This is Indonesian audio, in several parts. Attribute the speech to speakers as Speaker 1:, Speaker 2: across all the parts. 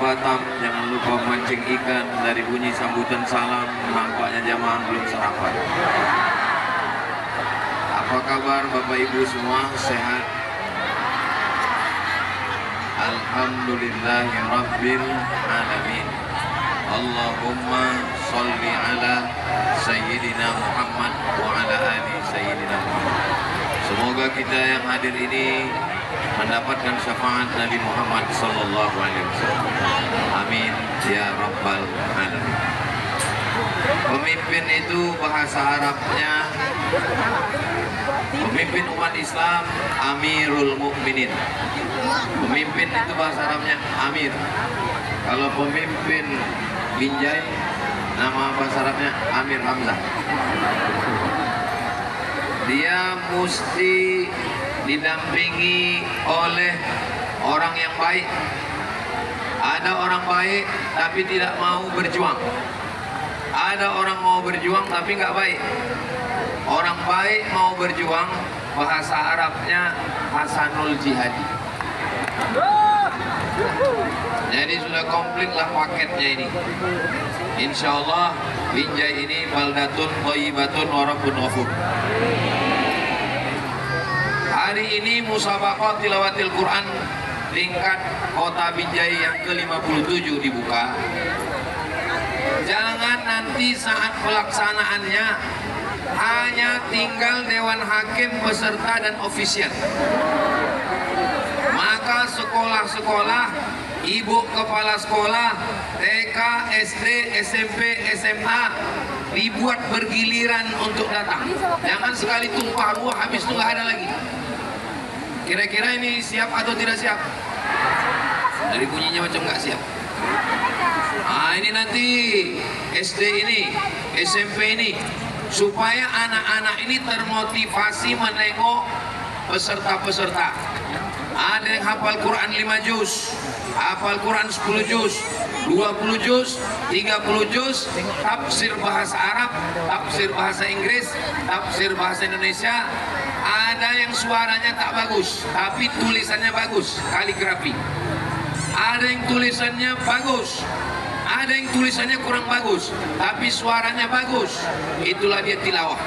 Speaker 1: Batam, jangan lupa mancing ikan. Dari bunyi sambutan salam, nampaknya jamaah belum sarapan. Apa kabar Bapak Ibu semua? Sehat? Alhamdulillahirabbil alamin. Allahumma sholli ala Sayyidina Muhammad wa ala ali Sayyidina Muhammad. Semoga kita yang hadir ini mendapatkan syafaat Nabi Muhammad sallallahu alaihi wasallam. Amin ya rabbal alamin. Pemimpin itu bahasa Arabnya, pemimpin umat Islam, Amirul Mukminin. Pemimpin itu bahasa Arabnya Amir. Kalau pemimpin Binjai, nama bahasa Arabnya Amir Hamzah. Dia mesti didampingi oleh orang yang baik. Ada orang baik tapi tidak mau berjuang. Ada orang mau berjuang tapi nggak baik. Orang baik mau berjuang, bahasa Arabnya Hasanul Jihadi. Jadi sudah komplit lah paketnya ini. Insya Allah Binjai ini baldatun thayyibatun wa rabbun ghafur. Hari ini musabaqah tilawatil Quran tingkat kota Binjai yang ke-57 dibuka. Jangan nanti saat pelaksanaannya hanya tinggal Dewan Hakim, peserta dan ofisial. Maka sekolah-sekolah, ibu kepala sekolah, TK, SD, SMP, SMA dibuat bergiliran untuk datang. Jangan sekali tumpah ruah habis itu nggak ada lagi. Kira-kira ini siap atau tidak siap? Dari bunyinya macam nggak siap. Nah ini nanti SD ini, SMP ini, supaya anak-anak ini termotivasi menengok peserta-peserta. Ada yang hafal Quran 5 juz, hafal Quran 10 juz, 20 juz, 30 juz, tafsir bahasa Arab, tafsir bahasa Inggris, tafsir bahasa Indonesia. Ada yang suaranya tak bagus, tapi tulisannya bagus, kaligrafi. Ada yang tulisannya bagus, ada yang tulisannya kurang bagus, tapi suaranya bagus. Itulah dia tilawah.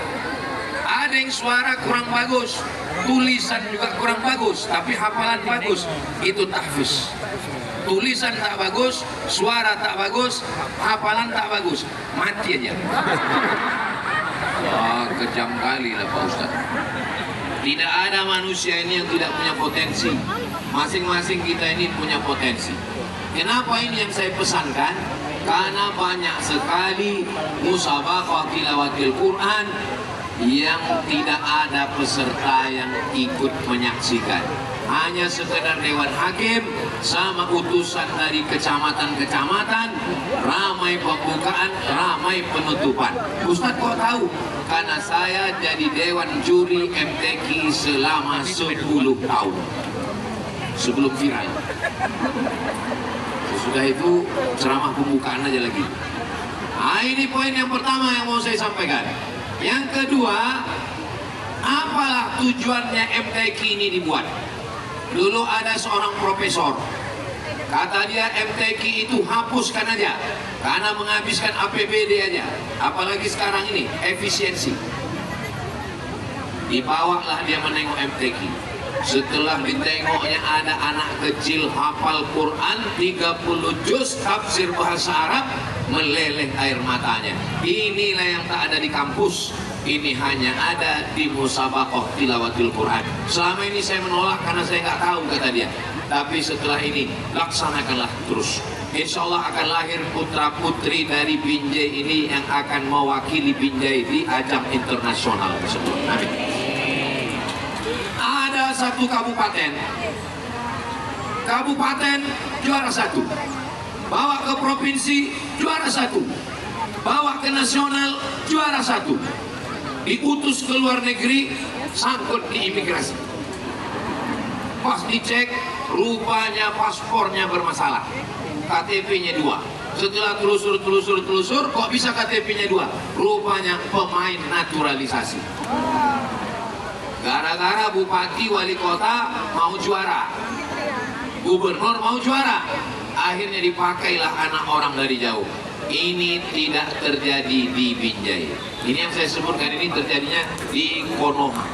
Speaker 1: Ada yang suara kurang bagus, tulisan juga kurang bagus, tapi hafalan bagus. Itu tahfiz. Tulisan tak bagus, suara tak bagus, hafalan tak bagus, mati aja. Wah, kejam kali lah Pak Ustaz. Tidak ada manusia ini yang tidak punya potensi. Masing-masing kita ini punya potensi. Kenapa ini yang saya pesankan? Karena banyak sekali musabaqah tilawatil Quran yang tidak ada peserta yang ikut menyaksikan. Hanya sekedar Dewan Hakim sama utusan dari kecamatan-kecamatan, ramai pembukaan, ramai penutupan. Ustaz kok tahu? Karena saya jadi Dewan Juri MTQ selama 10 tahun sebelum viral. Sudah itu ceramah pembukaan aja lagi. Nah, ini poin yang pertama yang mau saya sampaikan. Yang kedua, apalah tujuannya MTQ ini dibuat? Dulu ada seorang profesor, kata dia MTQ itu hapuskan aja, karena menghabiskan APBD aja. Apalagi sekarang ini efisiensi. Dibawalah dia menengok MTQ. Setelah ditengoknya ada anak kecil hafal Quran 30 juz, tafsir bahasa Arab, meleleh air matanya. Inilah yang tak ada di kampus. Ini hanya ada di musabaqah tilawatil Quran. Selama ini saya menolak karena saya nggak tahu, kata dia. Tapi setelah ini laksanakanlah terus. Insya Allah akan lahir putra putri dari Binjai ini yang akan mewakili Binjai di ajang internasional tersebut. Amin. Ada satu kabupaten juara 1, bawa ke provinsi juara 1, bawa ke nasional juara 1, diutus ke luar negeri, sangkut di imigrasi. Pas dicek, rupanya paspornya bermasalah, KTP-nya 2. Setelah telusur, kok bisa KTP-nya 2? Rupanya pemain naturalisasi. Gara-gara bupati wali kota mau juara, gubernur mau juara, akhirnya dipakailah anak orang dari jauh. Ini tidak terjadi di Binjai. Ini yang saya sebutkan, ini terjadinya di Konoha.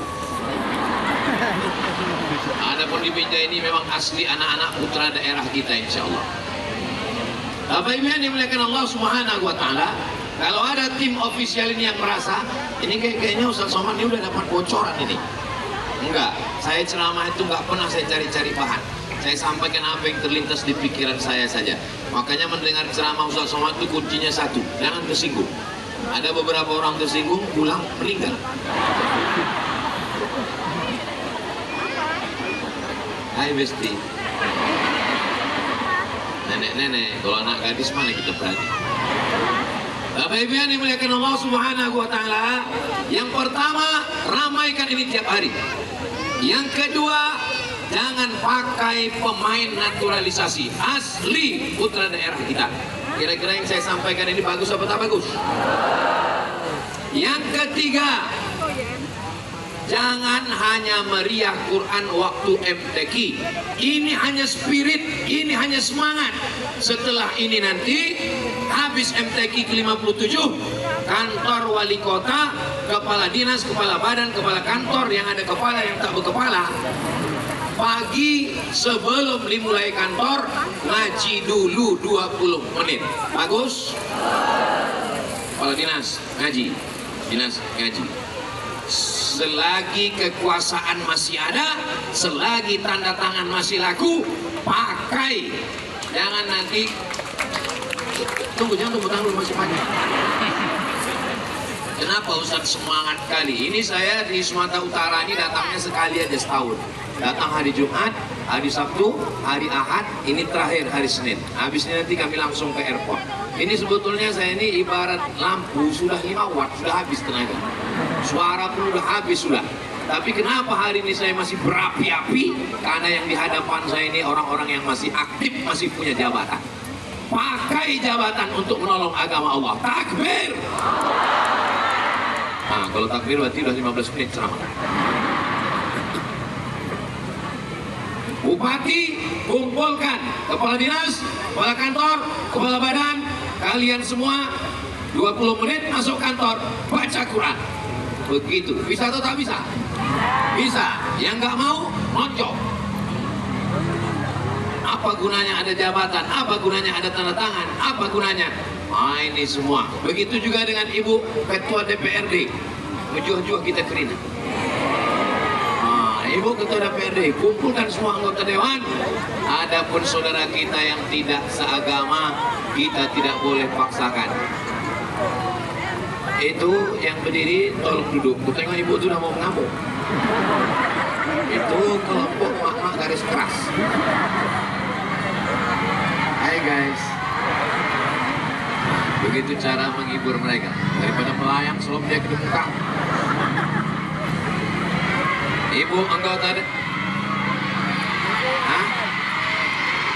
Speaker 1: Adapun di Binjai ini memang asli anak-anak putra daerah kita, insya Allah. Bapak Ibu yang dimuliakan Allah Subhanahu wa Ta'ala, kalau ada tim ofisial ini yang merasa ini kayaknya Ustaz Somad ini udah dapat bocoran ini. Enggak, saya ceramah itu enggak pernah saya cari-cari bahan. Saya sampaikan apa yang terlintas di pikiran saya saja. Makanya mendengar ceramah Ustaz Somad itu kuncinya satu, jangan tersinggung. Ada beberapa orang tersinggung, pulang meninggal. Hai Besti. Nenek-nenek, kalau anak gadis mana kita berani. Bapak Ibu yang dimuliakan Allah Subhanahu wa Ta'ala, yang pertama, ramaikan ini tiap hari. Yang kedua, jangan pakai pemain naturalisasi, asli putra daerah kita. Kira-kira yang saya sampaikan ini bagus apa tak bagus? Yang ketiga, jangan hanya meriah Quran waktu MTQ. Ini hanya spirit, ini hanya semangat. Setelah ini nanti habis MTQ ke-57, kantor wali kota, kepala dinas, kepala badan, kepala kantor yang ada kepala yang tak berkepala, pagi sebelum dimulai kantor ngaji dulu 20 menit. Bagus? Kepala dinas ngaji, dinas ngaji. Selagi kekuasaan masih ada, selagi tanda tangan masih laku, pakai. Jangan nanti tunggu, jangan tunggu tangan masih panjang. Kenapa Ustadz semangat kali ini? Saya di Sumatera Utara ini datangnya sekali aja setahun. Datang hari Jumat, hari Sabtu, hari Ahad, ini terakhir hari Senin. Habis ini nanti kami langsung ke airport. Ini sebetulnya saya ini ibarat lampu sudah 5 watt, sudah habis tenaga. Suara pun sudah habis sudah. Tapi kenapa hari ini saya masih berapi-api? Karena yang di hadapan saya ini orang-orang yang masih aktif, masih punya jabatan. Pakai jabatan untuk menolong agama Allah. Takbir! Nah, kalau takbir berarti udah 15 menit ceramah. Bupati, kumpulkan kepala dinas, kepala kantor, kepala badan, kalian semua 20 menit masuk kantor, baca Quran. Begitu, bisa atau tak bisa? Bisa. Yang nggak mau, nonjok. Apa gunanya ada jabatan? Apa gunanya ada tanda tangan? Apa gunanya? Ah, ini semua. Begitu juga dengan Ibu Ketua DPRD. Menjuah-juah kita kerina. Ibu Ketua DPRD, kumpulkan semua anggota dewan. Adapun saudara kita yang tidak seagama, kita tidak boleh paksakan. Itu yang berdiri tolong duduk. Tengok ibu itu udah mau mengamuk. Itu kelompok mak-mak garis keras. Hai guys. Begitu cara menghibur mereka. Daripada melayang sebelum dia ke muka. Ibu anggota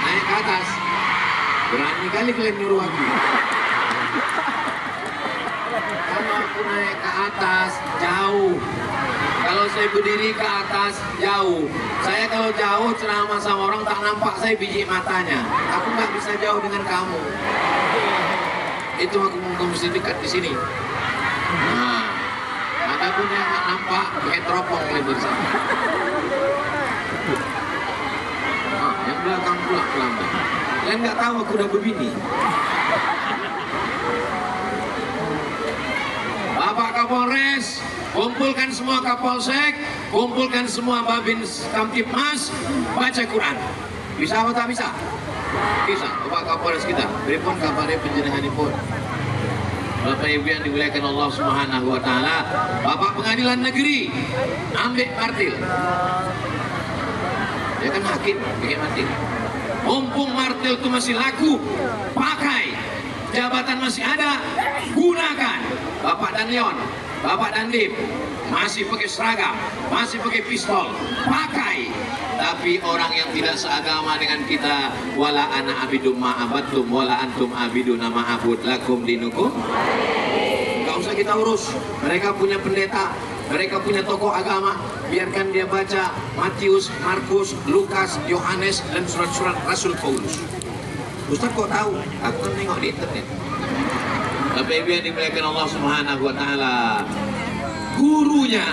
Speaker 1: naik ke atas. Berani kali kalian nyuruh aku. Kalau aku naik ke atas jauh. Kalau saya berdiri ke atas jauh. Saya kalau jauh ceramah sama orang tak nampak saya biji matanya. Aku nggak bisa jauh dengan kamu. Itu aku mesti dekat di sini. Nah. Adapun yang nggak nampak, pakai teropong lebar sana. Nah, yang belakang pula pelambat. Kalian nggak tahu aku udah berbini. Bapak Kapolres, kumpulkan semua Kapolsek, kumpulkan semua Babin Kamtipmas, baca Quran. Bisa atau tak bisa? Bisa. Bapak Kapolres kita, beripun kabarnya penjenenganipun. Bapak Ibu yang dimuliakan Allah Subhanahu wa Ta'ala, Bapak Pengadilan Negeri ambil martil. Ya kan hakim pakai martil. Mumpung martil itu masih laku, pakai. Jabatan masih ada, gunakan. Bapak Danlion, Bapak Dandim masih pakai seragam, masih pakai pistol, pakai. Tapi orang yang tidak seagama dengan kita, wala ana abidum ma'abatum wala antum abiduna ma'abud lakum dinukum. Gak usah kita urus. Mereka punya pendeta, mereka punya tokoh agama. Biarkan dia baca Matius, Markus, Lukas, Yohanes dan surat-surat Rasul Paulus. Ustaz kok tahu? Aku kan nengok di internet. Bapak Ibu yang dimuliakan Allah Subhanahu wa taala. Gurunya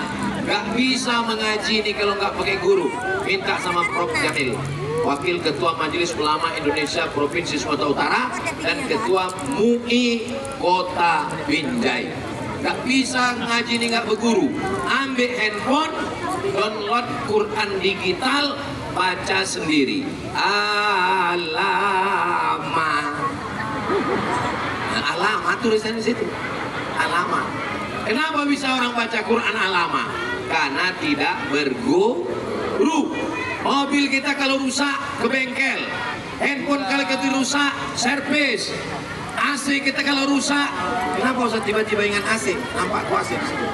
Speaker 1: nggak bisa mengaji ini kalau nggak pakai guru. Minta sama Prof Jamil, Wakil Ketua Majelis Ulama Indonesia Provinsi Sumatera Utara dan Ketua MUI Kota Binjai. Nggak bisa ngaji ini nggak berguru. Ambil handphone, download Quran digital, baca sendiri. Alamat tulisannya di situ. Alamat. Kenapa bisa orang baca Quran alamat? Karena tidak berguru. Mobil kita kalau rusak ke bengkel, handphone kalau kita rusak servis, AC kita kalau rusak, kenapa usah tiba-tiba ingat AC? Nampak tuh AC di situ.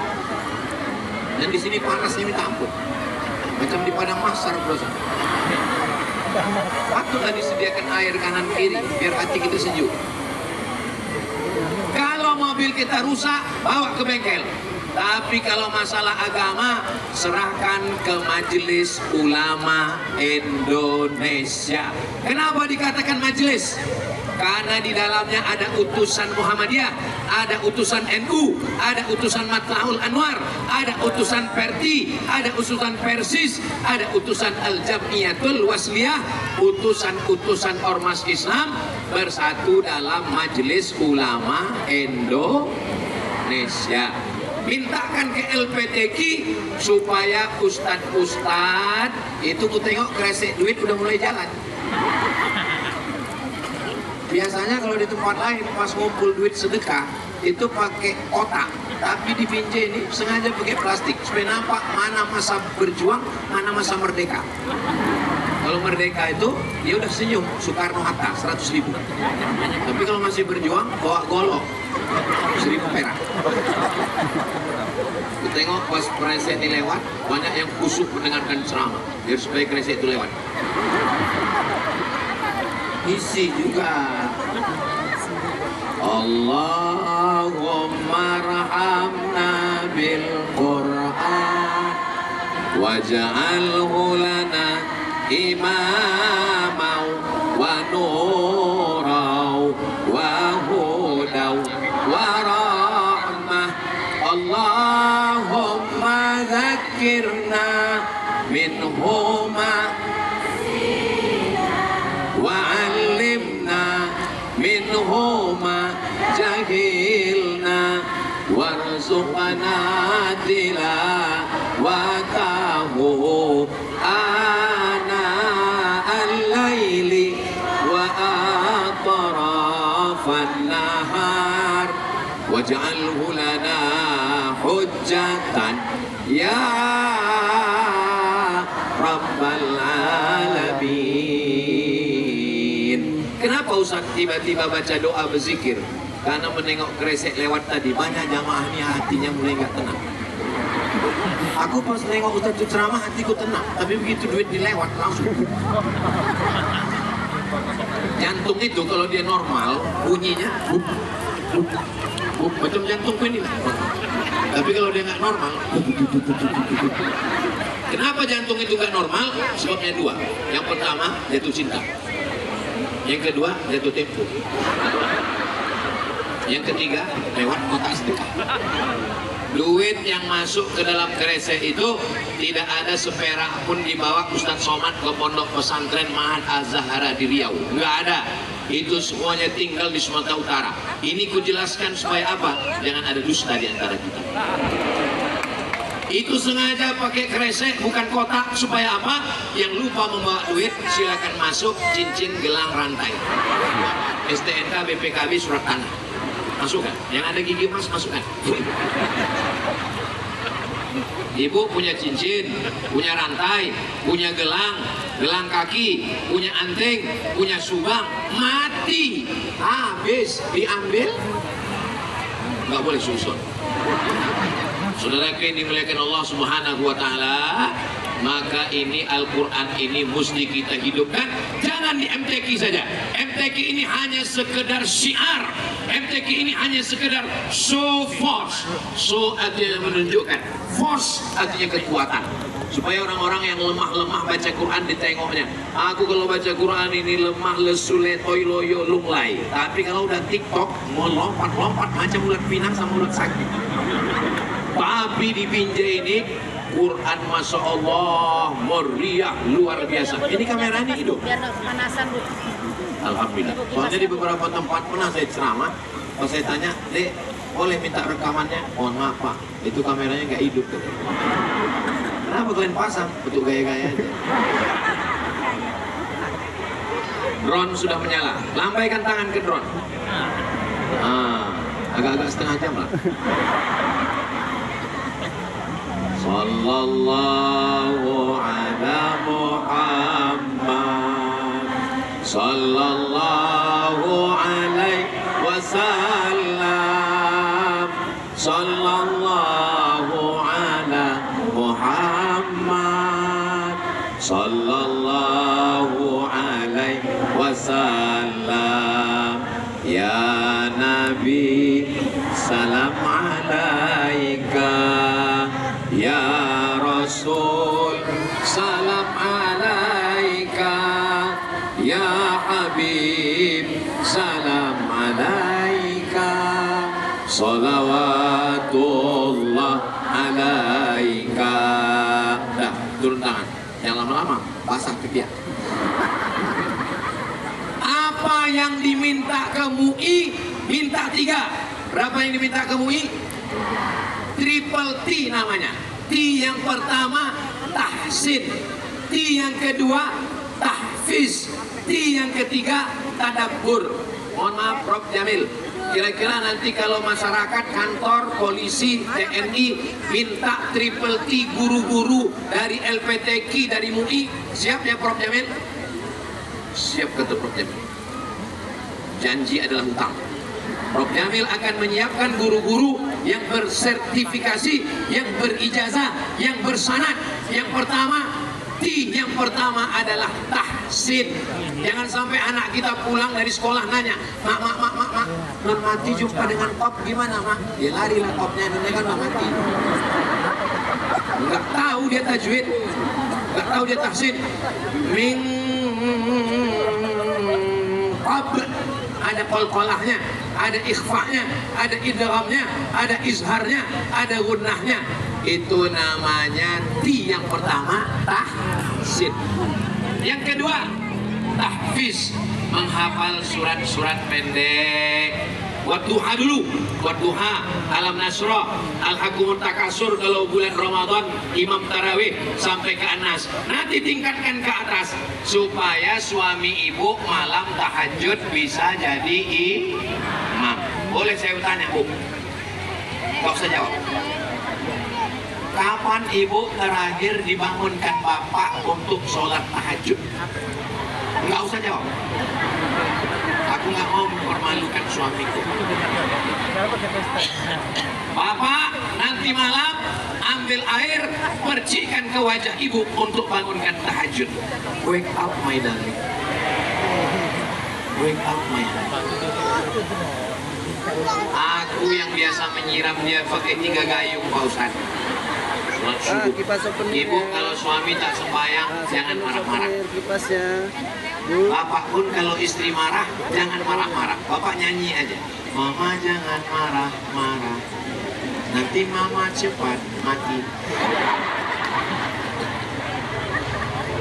Speaker 1: Dan di sini panasnya minta ampun, macam di padang mahsyar bro. Patutlah disediakan air kanan kiri biar hati kita sejuk. Kalau mobil kita rusak, bawa ke bengkel. Tapi kalau masalah agama, serahkan ke Majelis Ulama Indonesia. Kenapa dikatakan majelis? Karena di dalamnya ada utusan Muhammadiyah, ada utusan NU, ada utusan Matlahul Anwar, ada utusan Perti, ada utusan Persis, ada utusan Al-Jam'iyatul Wasliyah, utusan-utusan ormas Islam bersatu dalam Majelis Ulama Indonesia. Mintakan ke LPTQ supaya ustadz-ustadz itu ku tengok kresek duit udah mulai jalan. Biasanya kalau di tempat lain pas ngumpul duit sedekah itu pakai kotak, tapi di Binjai ini sengaja pakai plastik supaya nampak mana masa berjuang, mana masa merdeka. Kalau merdeka itu dia udah senyum, Soekarno-Hatta 100.000. Tapi kalau masih berjuang bawa golok 1.000 perak. Tengok pas kresek ini lewat, banyak yang kusuk mendengarkan ceramah biar supaya kresek itu lewat. Isi juga Allahumma rahamna bil Qur'an waj'alhu lana imamau wa nurau wa hudau wa rahmah. Allahumma zakirna minhuma wa'allimna minhuma jahilna warzuqna tilawatahu ana al-laili wa atrafan nahar waj'alhu lana hujjatan ya rabbal alamin. Kenapa Ustaz tiba-tiba baca doa berzikir? Karena menengok kresek lewat tadi, banyak jamaahnya hatinya mulai nggak tenang. Aku pas nengok Ustaz itu ceramah hatiku tenang, tapi begitu duit dilewat langsung. Jantung itu kalau dia normal bunyinya macam jantungku ini. Tapi kalau dia nggak normal, kenapa jantung itu nggak normal? Sebabnya dua. Yang pertama jatuh cinta, yang kedua jatuh tempo, yang ketiga lewat kotak sedekah. Duit yang masuk ke dalam kresek itu tidak ada seperak pun dibawa Ustadz Somad ke pondok pesantren Mahat Az-Zahra di Riau. Nggak ada. Itu semuanya tinggal di Sumatera Utara. Ini kujelaskan supaya apa? Jangan ada dusta di antara kita. Itu sengaja pakai kresek bukan kotak supaya apa? Yang lupa membawa duit silakan masuk cincin gelang rantai. STNK, BPKB, surat tanah. Masukkan. Yang ada gigi emas masukkan. Ibu punya cincin, punya rantai, punya gelang, gelang kaki, punya anting, punya subang, mati, habis diambil, nggak boleh susun. Saudara yang dimuliakan Allah Subhanahu wa Ta'ala, Maka ini Al-Quran ini mesti kita hidupkan. Jangan di MTQ saja. MTQ ini hanya sekedar syiar. MTQ ini hanya sekedar show force. Show artinya menunjukkan, force artinya kekuatan, supaya orang-orang yang lemah-lemah baca Quran ditengoknya. Aku kalau baca Quran ini lemah, lesu, letoy, loyo, lunglai. Tapi kalau udah TikTok mau lompat-lompat macam ulat pinang sama ulat sakit. Tapi di Binjai ini Quran Masya Allah meriah luar biasa. Ini kameranya hidup.
Speaker 2: Biar nggak kepanasan, Bu.
Speaker 1: Alhamdulillah. Soalnya di beberapa tempat pernah saya ceramah, pas saya tanya, Dek, boleh minta rekamannya? Mohon maaf Pak, itu kameranya nggak hidup. Kenapa kalian pasang? Untuk gaya-gaya aja. Drone sudah menyala. Lambaikan tangan ke drone. Agak-agak setengah jam lah. Sallallahu ala Muhammad, sallallahu alaihi wasallam, sallallahu ala Muhammad, sallallahu alaihi wasallam. Ya Nabi, salam alaika. Ya Rasul, salam alaika. Ya Habib, salam alaika. Salawatullah alaika. Dah, turun tangan. Yang lama-lama, basah ketiak. Apa yang diminta ke MUI? Minta 3. Berapa yang diminta ke MUI? Triple T namanya. T yang pertama tahsin, T yang kedua tahfiz, T yang ketiga tadabbur. Mohon maaf Prof Jamil, kira-kira nanti kalau masyarakat, kantor, polisi, TNI minta triple T guru-guru dari LPTQ, dari MUI, siap ya Prof Jamil? Siap kata Prof Jamil. Janji adalah hutang. Prof Jamil akan menyiapkan guru-guru yang bersertifikasi, yang berijazah, yang bersanad. Yang pertama, yang pertama adalah tahsin. Jangan sampai anak kita pulang dari sekolah nanya, mak, non mati jumpa dengan kop gimana mak? Ya lari lah kopnya, ini kan mati. Nggak tahu dia tajwid, nggak tahu dia tahsin. Min qab, ada qalqalahnya, ada ikhfa'nya, ada idghamnya, ada izharnya, ada gunnahnya. Itu namanya T yang pertama, tahsin. Yang kedua, tahfiz, menghafal surat-surat pendek. Wadduha dulu, Wadduha, Alam Nasrah, Al-Hakumut Takasur kalau bulan Ramadan, Imam Tarawih sampai ke Anas. Nanti tingkatkan ke atas supaya suami ibu malam tahajud bisa jadi imam. Boleh saya tanya Bu? Gak usah jawab. Kapan ibu terakhir dibangunkan bapak untuk sholat tahajud? Gak usah jawab. Aku nggak mau mempermalukan suamiku. Bapak nanti malam ambil air, percikkan ke wajah ibu untuk bangunkan tahajud. Wake up my darling. Wake up my darling. Aku yang biasa menyiram dia pakai 3 gayung Pak Ustaz. Ibu kalau suami tak sembahyang jangan marah-marah. Bapak pun kalau istri marah jangan marah-marah. Bapak nyanyi aja, mama jangan marah-marah, nanti mama cepat mati.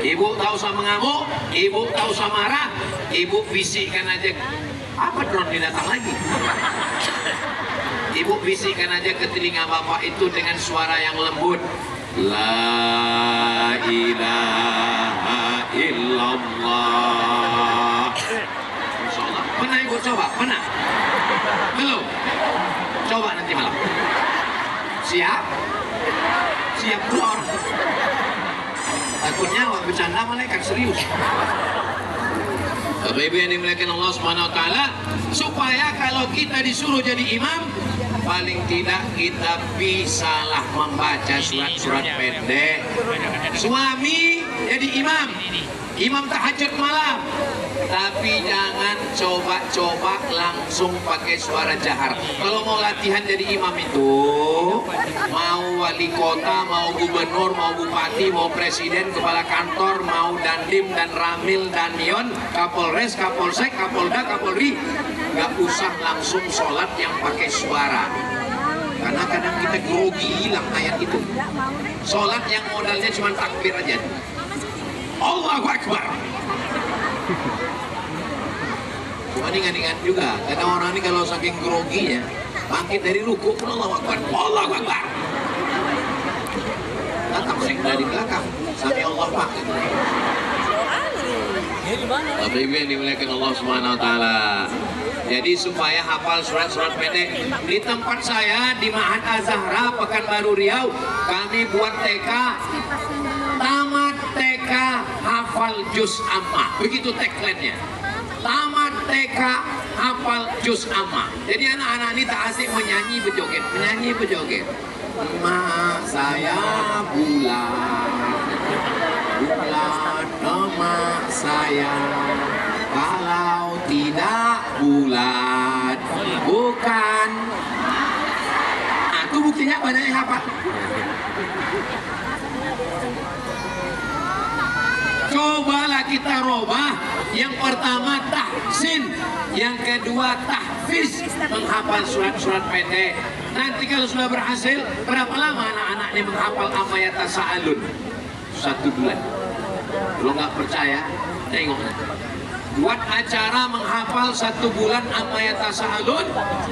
Speaker 1: Ibu tak usah mengamuk, ibu tak usah marah, ibu bisikkan aja. Apa drone ini datang lagi? Ibu bisikkan aja ke telinga bapak itu dengan suara yang lembut. La ilaha illallah. Insyaallah. Pernah ibu coba? Pernah? Belum? Coba nanti malam. Siap? Siap keluar. Takutnya wak bercanda malaikat serius. Bapak Ibu yang dimuliakan Allah Subhanahu wa taala, supaya kalau kalau kita disuruh jadi imam, paling tidak kita bisalah membaca surat-surat pendek. Suami jadi imam, imam tahajud malam, tapi jangan coba-coba langsung pakai suara jahar. Kalau mau latihan jadi imam itu, mau wali kota, mau gubernur, mau bupati, mau presiden, kepala kantor, mau dandim dan ramil dan yon, kapolres, kapolsek, kapolda, kapolri, nggak usah langsung sholat yang pakai suara. Karena kadang kita grogi, hilang ayat itu. Sholat yang modalnya cuma takbir aja. Allahu Akbar. Cuma ingat-ingat juga, kadang orang ini kalau saking groginya bangkit dari ruku pun Allahu Akbar, Allahu Akbar. Tetap sing dari belakang, sampai Allah Pak. Bapak Ibu yang dimuliakan Allah Subhanahu Wa Taala. Jadi supaya hafal surat-surat pendek, di tempat saya di Ma'had Az-Zahra Pekanbaru Riau, kami buat TK, tamat TK hafal juz amma. Begitu tagline-nya. Tamat TK hafal juz amma. Jadi anak-anak ini tak asik menyanyi berjoget. Emak saya bulan emak saya, kalau tidak bulan bukan. Nah, itu buktinya banyak yang hafal. Cobalah kita robah. Yang pertama tahsin, yang kedua tahfiz, menghafal surat-surat pendek. Nanti kalau sudah berhasil, berapa lama anak-anak ini menghafal amayat tasa'alun? 1 bulan. Kalau nggak percaya, tengok. Buat acara menghafal 1 bulan amayat tasa'alun.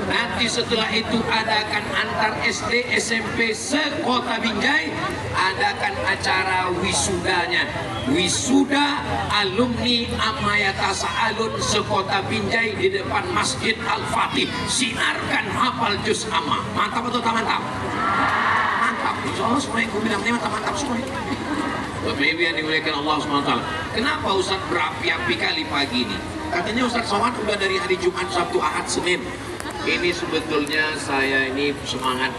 Speaker 1: Nanti setelah itu adakan antar SD, SMP se-Kota Binjai, adakan acara wisudanya. Wisuda alumni amayat tasa'alun se-Kota Binjai di depan Masjid Al-Fatih. Sinarkan hafal juz amma. Mantap atau tak mantap? Mantap. Soalnya semua yang gue bilang ini mantap-mantap semua. Bapak Ibu yang dimuliakan Allah SWT. Kenapa Ustaz berapi-api kali pagi ini? Katanya Ustaz Somad udah dari hari Jumat, Sabtu, Ahad, Senin. Ini sebetulnya saya ini semangat.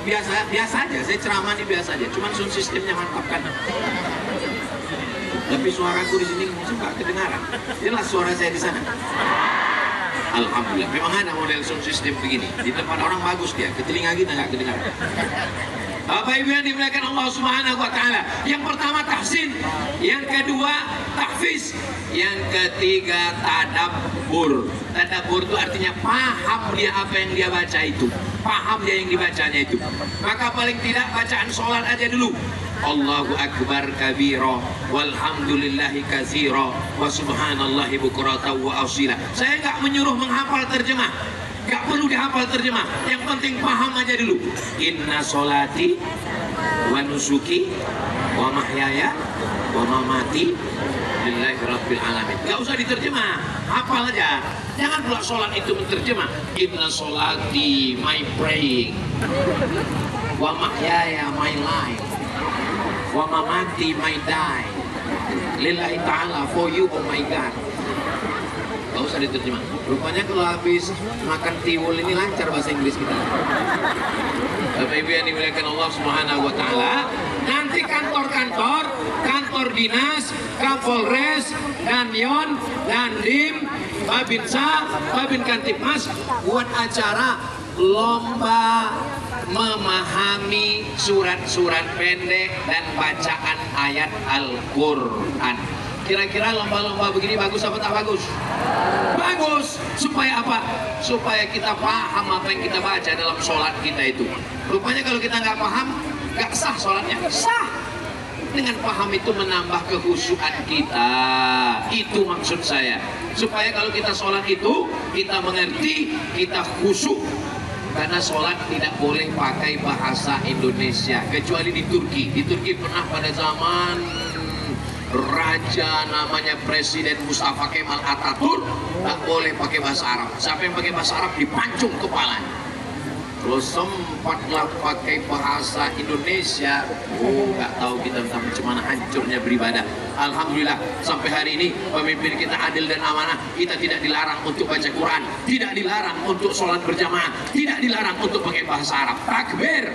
Speaker 1: Biasa aja, saya ceramah ini biasa aja. Cuman sound sistemnya mantap kan. Tapi suaraku di sini mungkin nggak kedengaran. Jelas suara saya di sana. Alhamdulillah. Memang ada model sound system begini. Di depan orang bagus dia, ke telinga kita nggak kedengaran. Bapak Ibu yang dimuliakan Allah Subhanahu Wa Taala. Yang pertama tahsin, yang kedua tahfiz, yang ketiga tadabbur. Tadabbur itu artinya paham dia apa yang dia baca itu, paham dia yang dibacanya itu. Maka paling tidak bacaan sholat aja dulu. Allahu Akbar kabira walhamdulillahi katsira wa subhanallahi bukratan wa asila. Saya nggak menyuruh menghafal terjemah. Gak perlu dihafal terjemah, yang penting paham aja dulu. Inna sholati wa nusuki wa mahyaya wa mamati lillahi rabbil alamin. Gak usah diterjemah, hafal aja. Jangan pula sholat itu menterjemah. Inna sholati my praying, wa mahyaya my life, wa mamati my die, lillahi ta'ala for you oh my God. Gak usah diterjemah. Rupanya kalau habis makan tiwul ini lancar bahasa Inggris kita. Bapak Ibu yang dimuliakan Allah Subhanahu Wa Taala, nanti kantor-kantor, kantor dinas, Kapolres, Danyon, Dandim, Babinsa, Babin Kantipmas buat acara lomba memahami surat-surat pendek dan bacaan ayat Al-Quran. Kira-kira lomba-lomba begini bagus apa tak bagus? Bagus. Supaya apa? Supaya kita paham apa yang kita baca dalam sholat kita itu. Rupanya kalau kita nggak paham, nggak sah sholatnya. Sah. Dengan paham itu menambah kehusuan kita. Itu maksud saya. Supaya kalau kita sholat itu, kita mengerti, kita khusyuk. Karena sholat tidak boleh pakai bahasa Indonesia. Kecuali di Turki. Di Turki pernah pada zaman raja namanya Presiden Mustafa Kemal Atatürk tak boleh pakai bahasa Arab. Siapa yang pakai bahasa Arab dipancung kepalanya. Kalau sempatlah pakai bahasa Indonesia, nggak tahu kita tentang bagaimana hancurnya beribadah. Alhamdulillah sampai hari ini pemimpin kita adil dan amanah. Kita tidak dilarang untuk baca Quran, tidak dilarang untuk sholat berjamaah, tidak dilarang untuk pakai bahasa Arab. Takbir.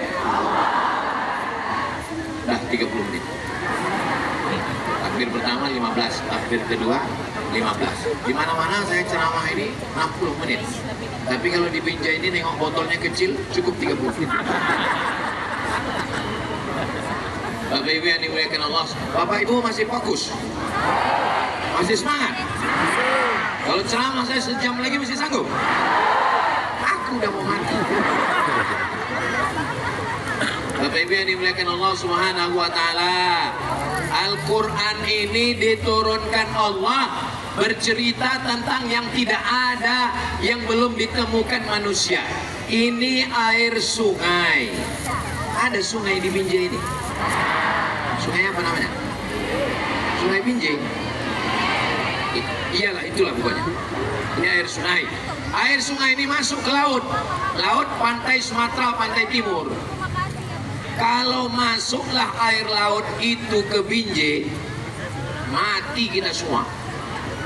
Speaker 1: Dah 30 menit. Takbir pertama 15, takbir kedua 15. Di mana-mana saya ceramah ini 60 menit. Tapi kalau di Binjai ini nengok botolnya kecil, cukup 30 menit. Bapak Ibu yang dimuliakan Allah, Bapak Ibu masih fokus? Masih semangat? Kalau ceramah saya sejam lagi masih sanggup? Aku udah mau mati. Bapak Ibu yang dimuliakan Allah Subhanahu wa taala, Al-Qur'an ini diturunkan Allah bercerita tentang yang tidak ada, yang belum ditemukan manusia. Ini air sungai. Ada sungai di Binjai ini. Sungai apa namanya? Sungai Binjai. Iyalah, itulah pokoknya. Ini air sungai. Air sungai ini masuk ke laut. Laut pantai Sumatera, pantai timur. Kalau masuklah air laut itu ke Binjai, mati kita semua.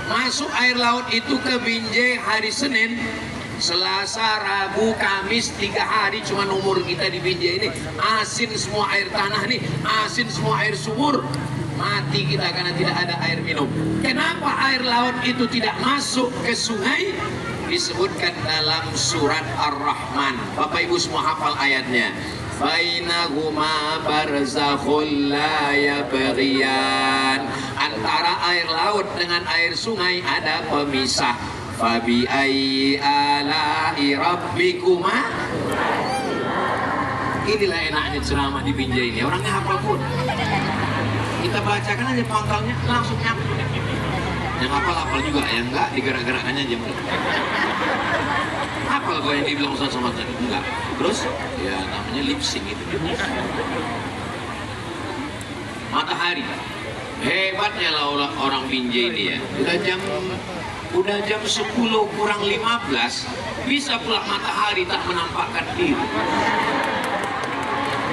Speaker 1: Masuk air laut itu ke Binjai hari Senin, Selasa, Rabu, Kamis, 3 hari cuma umur kita di Binjai ini. Asin semua air tanah nih, asin semua air sumur. Mati kita karena tidak ada air minum. Kenapa air laut itu tidak masuk ke sungai? Disebutkan dalam surat Ar-Rahman. Bapak Ibu semua hafal ayatnya. Bainahuma barzakhul la yabghiyan. Antara air laut dengan air sungai ada pemisah. Fabi ayyi ala'i rabbikuma. Inilah enaknya ceramah di Binjai ini. Orangnya hafal pun. Kita bacakan aja pangkalnya langsung nyampe. Yang hafal juga, yang enggak digerak-gerakannya aja. Hafal kok yang dibilang Ustaz Somad tadi? Enggak. Terus ya namanya lip sync itu. Matahari. Hebatnya lah orang Binjai ini ya. Udah jam 10 kurang 15 bisa pula matahari tak menampakkan diri.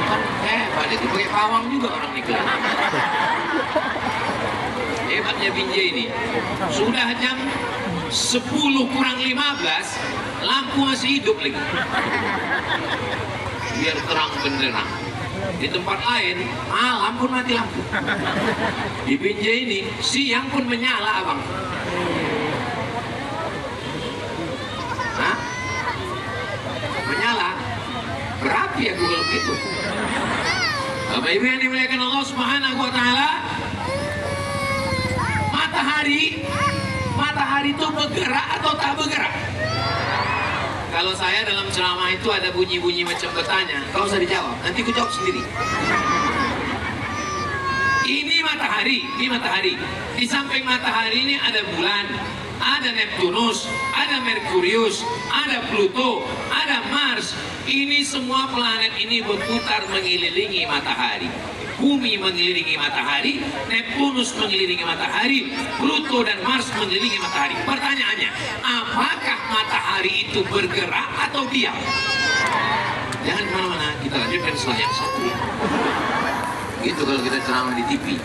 Speaker 1: Kan hebat itu, pakai pawang juga orang ini. Hebatnya Binjai ini. Sudah jam 10 kurang 15 lampu masih hidup lagi. Biar terang benderang. Di tempat lain malam pun mati lampu. Di Binjai ini siang pun menyala, abang. Hah? Menyala? Berapi ya kalau begitu. Bapak Ibu yang dimuliakan Allah Subhanahu wa taala, matahari itu bergerak atau tak bergerak? Kalau saya dalam ceramah itu ada bunyi-bunyi macam bertanya, kau usah dijawab, nanti ku jawab sendiri. Ini matahari. Di samping matahari ini ada bulan, ada Neptunus, ada Merkurius, ada Pluto, ada Mars. Ini semua planet ini berputar mengelilingi matahari. Bumi mengelilingi matahari, Neptunus mengelilingi matahari, Pluto dan Mars mengelilingi matahari. Pertanyaannya, apakah matahari itu bergerak atau diam? Jangan kemana-mana, kita lanjutkan setelah yang satu ya. Gitu kalau kita ceramah di TV.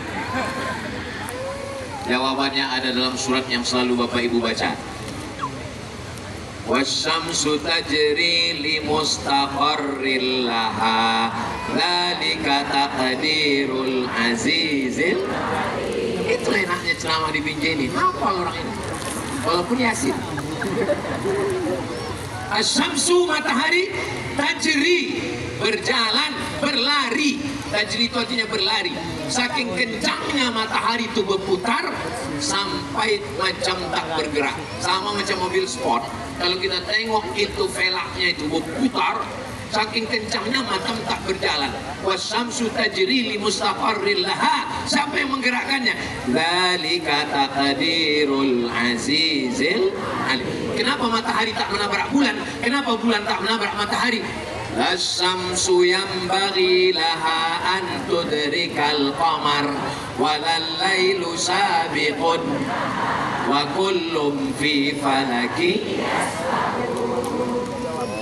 Speaker 1: Jawabannya ada dalam surat yang selalu Bapak Ibu baca. Wasyamsu tajri li mustaqarril laha dzalika taqdirul azizil. Itu enaknya ceramah di Binjai ini. Hafal orang ini. Walaupun Yasin. Asyamsu matahari, tajri berjalan, berlari. Tajri itu artinya berlari. Saking kencangnya matahari itu berputar sampai macam tak bergerak. Sama macam mobil sport. Kalau kita tengok itu velgnya itu berputar, saking kencangnya macam tak berjalan. Wasyamsu tajri li mustaqarril laha. Siapa yang menggerakkannya? Dzalika taqdirul azizil alim. Kenapa matahari tak menabrak bulan? Kenapa bulan tak menabrak matahari? Asyamsu yanbaghi laha an tudrikal qamar walal lailu sabiqun wa kullum fi falaki.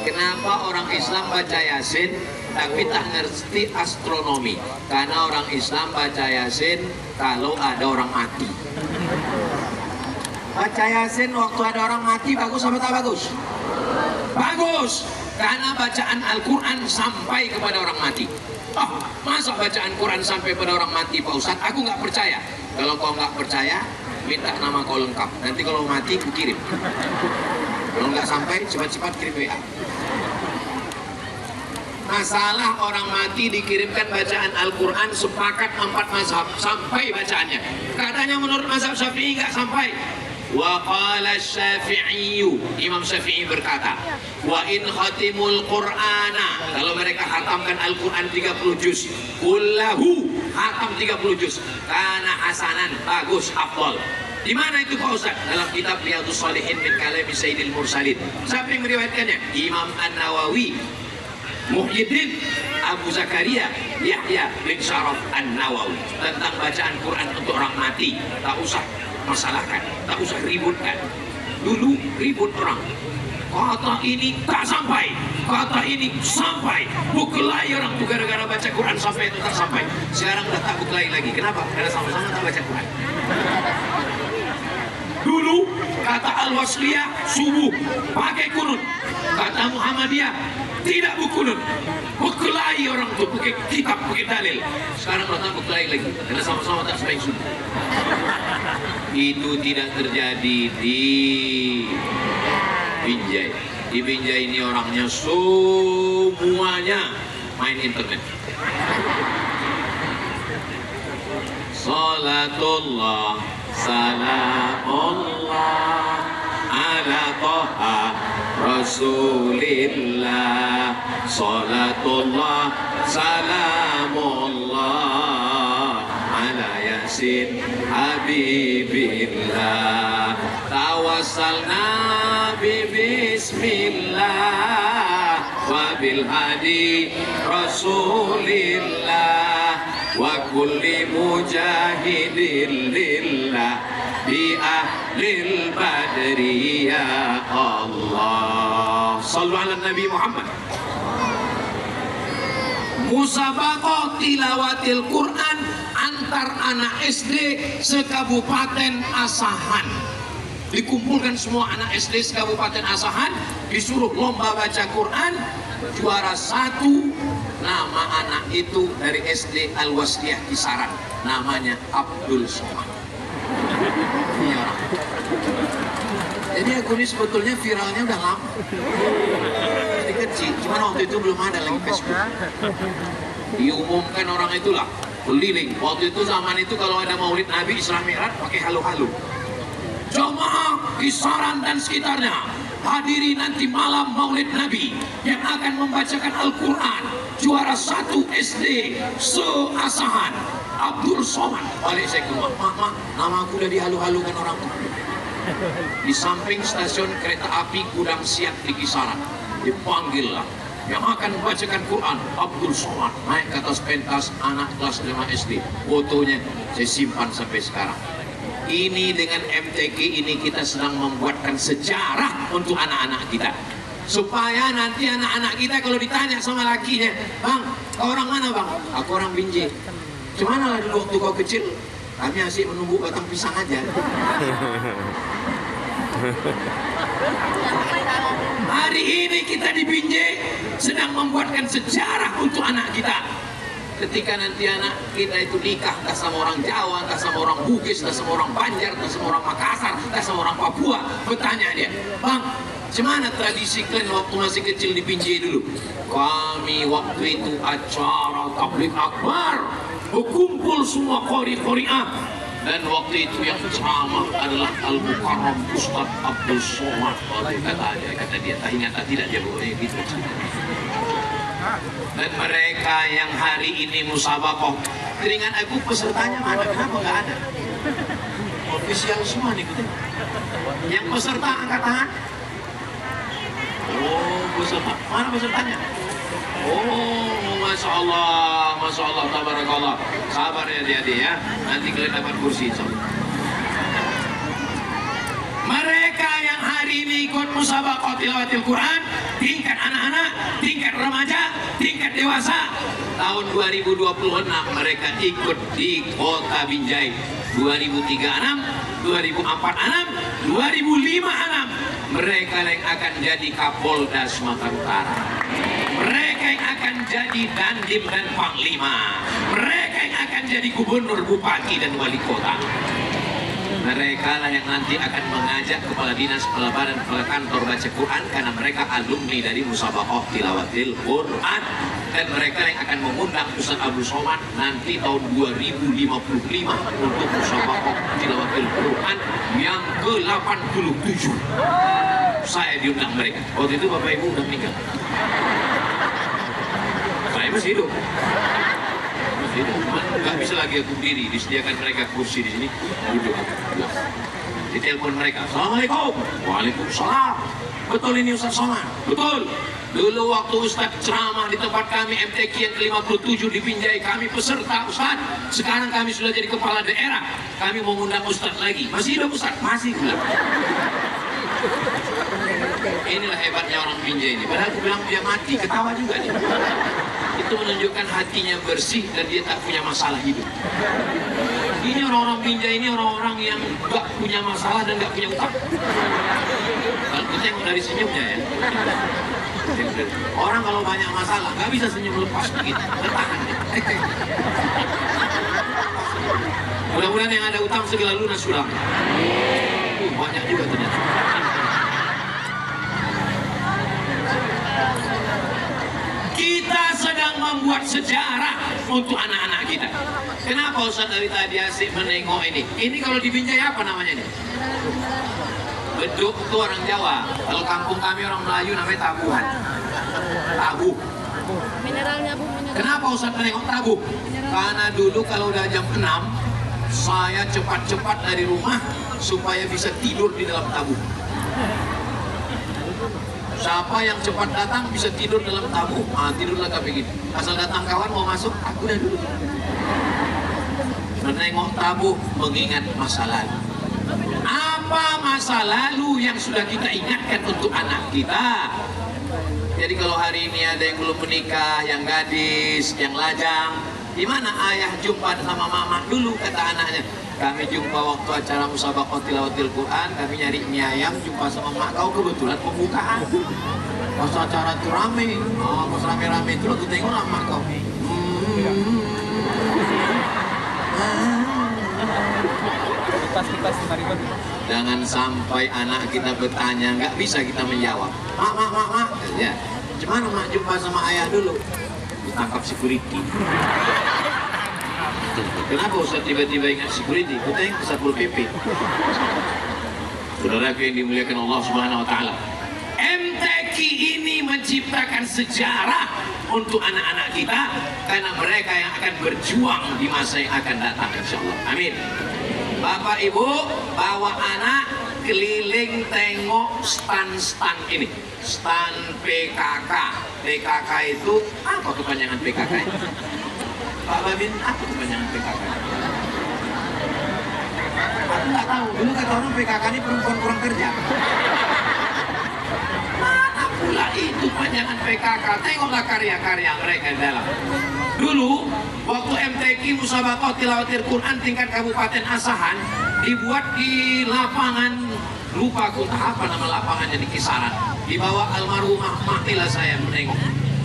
Speaker 1: Kenapa Kenapa orang Islam baca Yasin tapi tak ngerti astronomi? Karena orang Islam baca Yasin kalau ada orang mati. Baca Yasin waktu ada orang mati bagus apa tak bagus? Bagus, karena bacaan Al-Quran sampai kepada orang mati. Oh, masa bacaan Quran sampai pada orang mati, Pak Ustadz? Aku nggak percaya. Kalau kau nggak percaya, minta nama kau lengkap. Nanti kalau mati, ku kirim. Kalau nggak sampai, cepat-cepat kirim WA. Masalah orang mati dikirimkan bacaan Al-Quran, sepakat 4 mazhab sampai bacaannya. Katanya menurut mazhab Syafi'i nggak sampai. Wa qala Syafi'i, Imam Syafi'i berkata, wa in khatimul Qur'ana, kalau mereka khatamkan Al-Quran 30 juz, kullahu, khatam 30 juz, kana hasanan, bagus, afdal. Di mana itu Pak Ustaz? Dalam kitab Riyadhus Shalihin min kalami Sayyidil Mursalin. Siapa yang meriwayatkannya? Imam An-Nawawi, Muhyiddin Abu Zakaria Yahya bin Syaraf An-Nawawi, tentang bacaan Quran untuk orang mati. Tak usah masalahkan, tak usah ributkan. Dulu ribut orang, kata ini tak sampai, kata ini sampai, buklai orang tuh gara-gara baca Quran sampai itu tak sampai. Sekarang udah tak buklai lagi. Kenapa? Karena sama-sama tak baca Quran. Dulu kata Al-Wasliyah subuh pakai kunut, kata Muhammadiyah tidak bukunut, buklai orang tuh pakai kitab, pakai dalil. Sekarang udah tak buklai lagi karena sama-sama tak sampai subuh. Itu tidak terjadi di Binjai. Di Binjai ini orangnya semuanya main internet. Salatullah salamullah ala Taha Rasulillah. Salatullah salamullah ala Yasin Habibillah. Tawassalna bismillah wa bil hadi Rasulillah wa kulli mujahidin lillah bi ahlil badri ya Allah. Sallu ala Nabi Muhammad. Musabaqah tilawatil Quran antar anak SD sekabupaten Asahan. Dikumpulkan semua anak SD sekabupaten Asahan, disuruh lomba baca Quran. Juara 1, nama anak itu dari SD Al-Wasliyah Kisaran, namanya Abdul Somad. Ini orang. Jadi aku ini sebetulnya viralnya udah lama. Jadi kecil, cuman waktu itu belum ada lagi Facebook. Diumumkan orang itulah keliling. Waktu itu zaman itu kalau ada Maulid Nabi Isra Mi'raj pakai halu-halu. Jamaah Kisaran dan sekitarnya, hadiri nanti malam Maulid Nabi yang akan membacakan Al-Quran. Juara 1 SD se-Asahan, Abdul Somad. Balik saya keluar, mak, nama aku udah dihalu-halukan orang tua. Di samping stasiun kereta api Gudang Siak di Kisaran, dipanggil lah yang akan membacakan Quran, Abdul Somad. Naik ke atas pentas, anak kelas 5 SD. Fotonya saya simpan sampai sekarang. Ini dengan MTQ ini kita sedang membuatkan sejarah untuk anak-anak kita, supaya nanti anak-anak kita kalau ditanya sama lakinya, bang, kau orang mana bang? Aku orang Binjai. Gimana lah dulu waktu kau kecil? Kami asik menunggu batang pisang aja. Hari ini kita di Binjai sedang membuatkan sejarah untuk anak kita. Ketika nanti anak kita itu nikah, entah sama orang Jawa, entah sama orang Bugis, entah sama orang Banjar, entah sama orang Makassar, entah sama orang Papua, bertanya dia, bang, gimana tradisi kalian waktu masih kecil di Binjai dulu? Kami waktu itu acara tabligh akbar, berkumpul semua qori-qori'ah, dan waktu itu yang ceramah adalah Al-Mukarram Ustaz Abdul Somad. Kata dia, tak ingat tak tidak dia pokoknya gitu. Dan mereka yang hari ini musabaqah, keringat aku pesertanya mana? Kenapa nggak ada? Ofisial semua nih gitu. Yang peserta angkat tangan. Oh, peserta. Mana pesertanya? Oh, Masya Allah, tabarakallah. Sabar ya dia ya. Nanti kalian dapat kursi insya Allah. Mereka yang hari ini ikut musabaqah tilawatil Quran, tingkat anak-anak, tingkat remaja, tingkat dewasa. Tahun 2026 mereka ikut di Kota Binjai. 2036, 2046, 2056 mereka yang akan jadi Kapolda Sumatera Utara. Mereka yang akan jadi Dandim dan Panglima. Mereka yang akan jadi gubernur, bupati dan wali kota. Mereka lah yang nanti akan mengajak kepala dinas, kepala badan, kepala kantor baca Quran, karena mereka alumni dari musabaqah tilawatil Quran. Dan mereka yang akan mengundang Ustaz Abdul Somad nanti tahun 2055 untuk musabaqah tilawatil Quran yang ke-87. Saya diundang mereka. Waktu itu Bapak Ibu udah meninggal. Saya masih hidup. Nggak bisa lagi aku berdiri, disediakan mereka kursi di sini, duduk. Ditelepon mereka, Assalamualaikum. Waalaikumsalam. Betul ini Ustaz Somad? Betul. Dulu waktu Ustaz ceramah di tempat kami MTQ yang ke-57 di Binjai, kami peserta Ustaz. Sekarang kami sudah jadi kepala daerah. Kami mau mengundang Ustaz lagi. Masih hidup Ustaz? Masih. Inilah hebatnya orang Binjai ini. Padahal aku bilang dia mati, ketawa juga dia. Itu menunjukkan hatinya bersih dan dia tak punya masalah hidup. Ini orang-orang Binjai ini orang-orang yang gak punya masalah dan gak punya utang. Kalau kita tengok dari senyumnya ya. Orang kalau banyak masalah gak bisa senyum lepas begitu, bertahan ya. Mudah-mudahan yang ada utang segala lunas sudah. Banyak juga ternyata. Kita sedang membuat sejarah untuk anak-anak kita. Kenapa Ustaz dari tadi asik menengok ini? Ini kalau di Binjai apa namanya nih? Beduk itu orang Jawa. Kalau kampung kami orang Melayu namanya tabuhan. Tabuh.
Speaker 2: Mineralnya Bu.
Speaker 1: Kenapa Ustaz menengok tabuh? Karena dulu kalau udah jam 6, saya cepat-cepat dari rumah supaya bisa tidur di dalam tabuh. Siapa yang cepat datang bisa tidur dalam tabuh, tidurlah kayak begini. Asal datang kawan mau masuk, aku udah dulu. Menengok tabuh mengingat masa lalu. Apa masa lalu yang sudah kita ingatkan untuk anak kita? Jadi kalau hari ini ada yang belum menikah, yang gadis, yang lajang, di mana ayah jumpa sama mama dulu, kata anaknya. Kami jumpa waktu acara musabaqah tilawatil Quran, kami nyari mie ayam, jumpa sama mak kau, kebetulan pembukaan. Pas acara itu rame, pas rame-rame itu aku tengok lah mak kau. Jangan sampai anak kita bertanya, nggak bisa kita menjawab. Mak, ya. Cuman mak jumpa sama ayah dulu, ditangkap security. Kenapa Ustaz tiba-tiba ingat security? Kita yang Satpol PP. Saudaraku yang dimuliakan Allah Subhanahu wa taala. MTQ ini menciptakan sejarah untuk anak-anak kita karena mereka yang akan berjuang di masa yang akan datang insyaallah. Amin. Bapak Ibu bawa anak keliling tengok stan-stan ini. Stan PKK. PKK itu apa kepanjangan PKK itu? Pak Babin, apa kepanjangan PKK? Aku nggak tahu. Dulu kata orang PKK ini perempuan kurang kerja. Mana pula itu panjangan PKK? Tengoklah karya-karya mereka di dalam. Dulu, waktu MTQ musabaqah tilawatil Quran tingkat Kabupaten Asahan dibuat di lapangan, lupa aku apa nama lapangannya di kisaran. Di bawah almarhumah matilah saya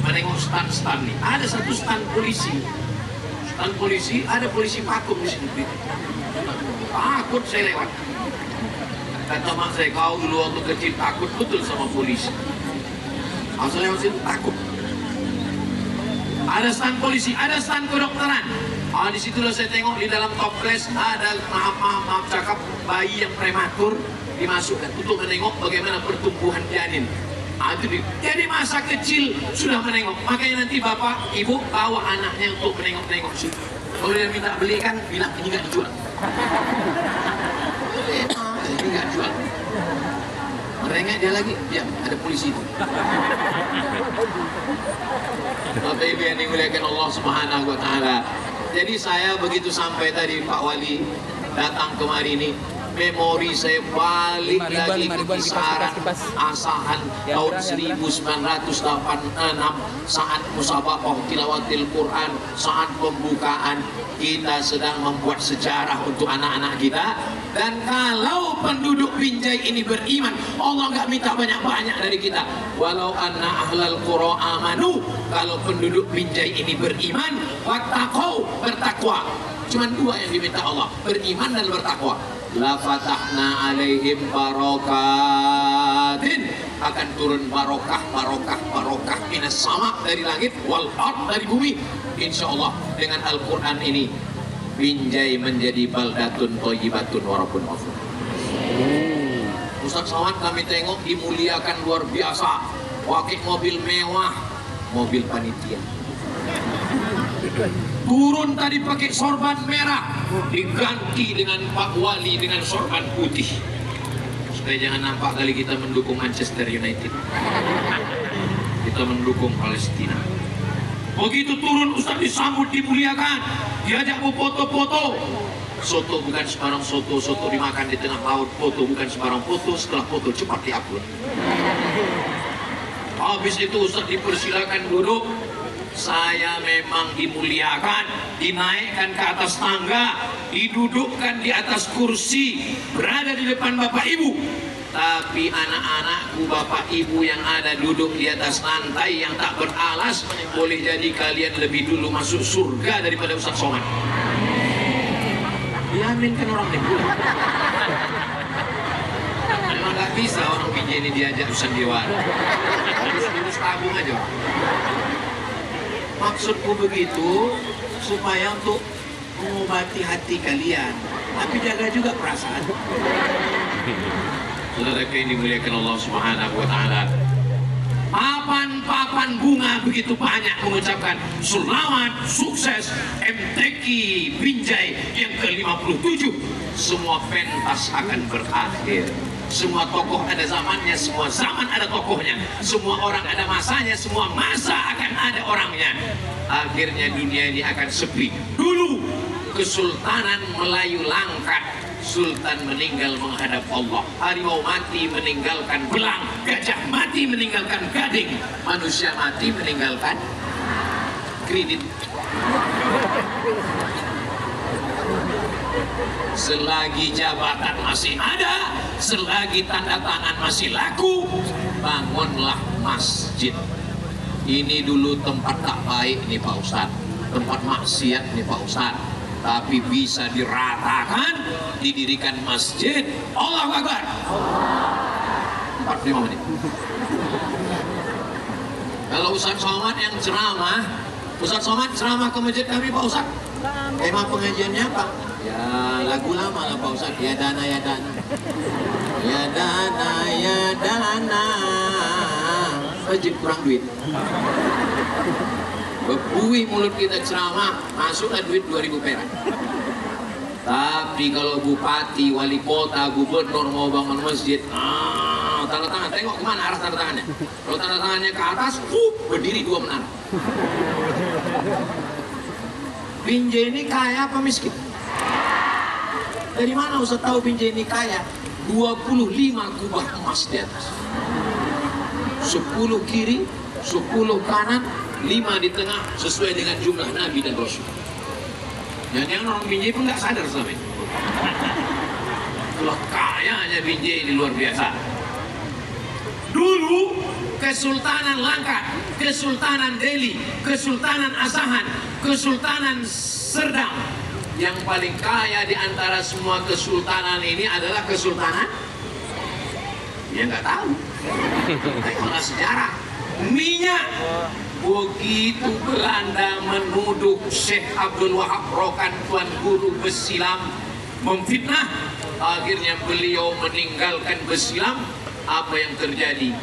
Speaker 1: menengok stan-stan nih. Ada satu stan polisi. Dan polisi, ada polisi pakum di sini. Takut saya lewat. Kata mak saya, kau dulu waktu kecil takut betul sama polisi. Asal lewat situ takut. Ada stand polisi, ada stand kedokteran. Disitulah saya tengok di dalam toples ada maaf cakap bayi yang prematur dimasukkan untuk menengok bagaimana pertumbuhan janin. Jadi masa kecil sudah menengok. Makanya nanti bapak, ibu bawa anaknya untuk menengok-nengok situ. Kalau dia minta belikan, bilang ini nggak dijual. Ini nggak dijual. Merengek dia lagi, ya ada polisi itu. Bapak Ibu yang dimuliakan Allah Subhanahu Wa Taala. Jadi saya begitu sampai tadi Pak Wali datang kemari ini, memori saya balik lagi ke kisaran asahan
Speaker 3: Ya,
Speaker 1: tahun
Speaker 3: ya,
Speaker 1: 1986 saat musabaqah tilawatil Quran, saat pembukaan kita sedang membuat sejarah untuk anak-anak kita. Dan kalau penduduk Binjai ini beriman, Allah nggak minta banyak-banyak dari kita. Walau anna ahlal qura amanu, kalau penduduk Binjai ini beriman, wattaqau, bertakwa. Cuman dua yang diminta Allah, beriman dan bertakwa. La fatahna alaihim barakatin, akan turun barokah minas sama, dari langit, wal ard, dari bumi. Insyaallah dengan Al-Quran ini Binjai menjadi baldatun thayyibatun wa rabbun ghafur. Ustaz Somad kami tengok dimuliakan luar biasa, pakai mobil mewah, mobil panitia. Turun tadi pakai sorban merah, diganti dengan Pak Wali dengan sorban putih, supaya jangan nampak kali kita mendukung Manchester United, kita mendukung Palestina. Begitu turun Ustaz disambut, dimuliakan, diajak foto-foto. Soto bukan sembarang soto, soto dimakan di tengah laut. Foto bukan sembarang foto, setelah foto cepat diupload. Habis itu Ustaz dipersilakan duduk. Saya memang dimuliakan, dinaikkan ke atas tangga, didudukkan di atas kursi, berada di depan Bapak Ibu. Tapi anak-anakku, Bapak Ibu yang ada duduk di atas lantai yang tak beralas, boleh jadi kalian lebih dulu masuk surga daripada Ustaz Somad. Diaminkan orang ini. Memang gak bisa orang Binjai ini diajak sandiwara. Harus tabung aja. Maksudku begitu supaya untuk mengobati hati kalian, tapi jaga juga perasaan. Saudara yang dimuliakan Allah Subhanahu wa taala. Papan-papan bunga begitu banyak mengucapkan selamat sukses MTQ Binjai yang ke-57. Semua pentas akan berakhir. Semua tokoh ada zamannya, semua zaman ada tokohnya. Semua orang ada masanya, semua masa akan ada orangnya. Akhirnya dunia ini akan sepi. Dulu Kesultanan Melayu Langkat, Sultan meninggal menghadap Allah. Harimau mati meninggalkan belang, gajah mati meninggalkan gading, manusia mati meninggalkan kredit. Selagi jabatan masih ada, selagi tanda tangan masih laku, bangunlah masjid. Ini dulu tempat tak baik nih Pak Ustadz, tempat maksiat nih Pak Ustadz, tapi bisa diratakan, didirikan masjid. Allahu Akbar. 45 menit. Kalau Ustaz Somad yang ceramah, Ustaz Somad ceramah ke masjid kami Pak Ustaz, tema pengajiannya apa? Ya lagu lama lah Pak Ustaz. Ya dana ya dana, ya dana ya dana. Masjid kurang duit. Bebui mulut kita ceramah, masuklah duit 2.000 perak. Tapi kalau bupati, wali kota, gubernur mau bangun masjid, tanda tangan, tengok kemana arah tanda tangannya. Kalau tanda tangannya ke atas, berdiri 2 menara. Binjai ini kaya apa miskin? Dari mana Ustaz tahu Binjai ini kaya? 25 kubah emas di atas, 10 kiri, 10 kanan, 5 di tengah, sesuai dengan jumlah Nabi dan Rasul. Yang orang Binjai pun nggak sadar selama ini. Itulah kayanya Binjai ini luar biasa. Dulu Kesultanan Langkat, Kesultanan Delhi, Kesultanan Asahan, Kesultanan Serdang, yang paling kaya di antara semua kesultanan ini adalah Kesultanan, ya nggak tahu. Tengoklah sejarah. Minyak. Begitu Belanda menuduh Syekh Abdul Wahab Rokan, Tuan Guru Besilam, memfitnah, akhirnya beliau meninggalkan Besilam. Apa yang terjadi?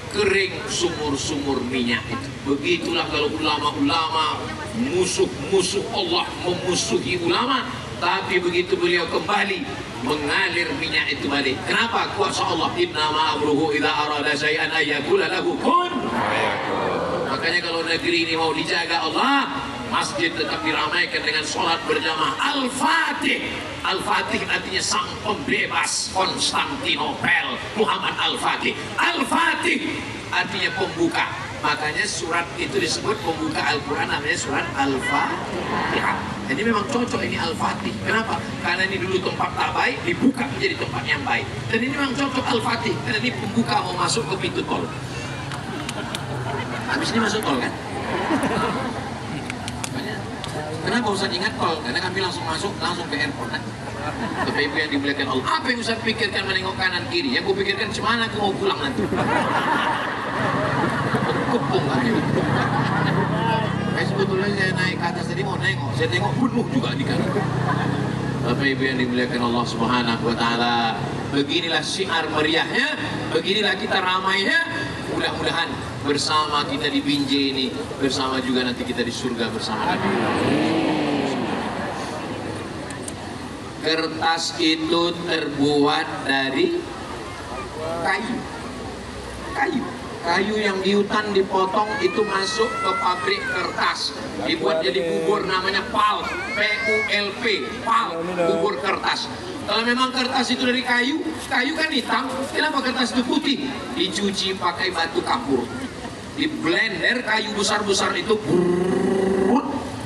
Speaker 1: Kering sumur-sumur minyak itu. Begitulah kalau ulama-ulama, musuh-musuh Allah memusuhi ulama, tapi begitu beliau kembali, mengalir minyak itu balik. Kenapa? Kuasa Allah. Innama amruhu idza arada syai'an ayyaqula lahu kun. Makanya kalau negeri ini mau dijaga Allah,
Speaker 3: Masjid tetap diramaikan dengan sholat berjamaah. Al-Fatih. Al-Fatih artinya sang pembebas Konstantinopel, Muhammad Al-Fatih. Al-Fatih artinya pembuka. Makanya surat itu disebut pembuka Al-Quran, namanya surat Al-Fatihah. Jadi memang cocok ini Al-Fatih. Kenapa? Karena ini dulu tempat tak baik, dibuka menjadi tempat yang baik. Dan ini memang cocok Al-Fatih, karena ini pembuka mau masuk ke pintu tol. Habis ini masuk tol kan? Kenapa Ustaz ingat tol? Karena kami langsung masuk, langsung ke airport kan? Bapak Ibu yang dimuliakan Allah. Apa yang Ustaz pikirkan menengok kanan kiri? Yang gue pikirkan cemana aku mau pulang nanti. Kepung kan itu. Sebetulnya saya naik ke atas tadi mau nengok, saya tengok penuh juga di kanan. Bapak Ibu yang dimuliakan Allah Subhanahu wa taala. Beginilah syiar meriahnya, beginilah kita ramainya. Mudah-mudahan bersama kita di Binjai ini, bersama juga nanti kita di surga bersama Nabi. Kertas itu terbuat dari kayu. Kayu yang di hutan dipotong itu masuk ke pabrik kertas, dibuat jadi bubur namanya pulp, PULP, pulp, bubur kertas. Kalau memang kertas itu dari kayu, kayu kan hitam, kenapa kertas itu putih? Dicuci pakai batu kapur, di blender kayu besar-besar itu,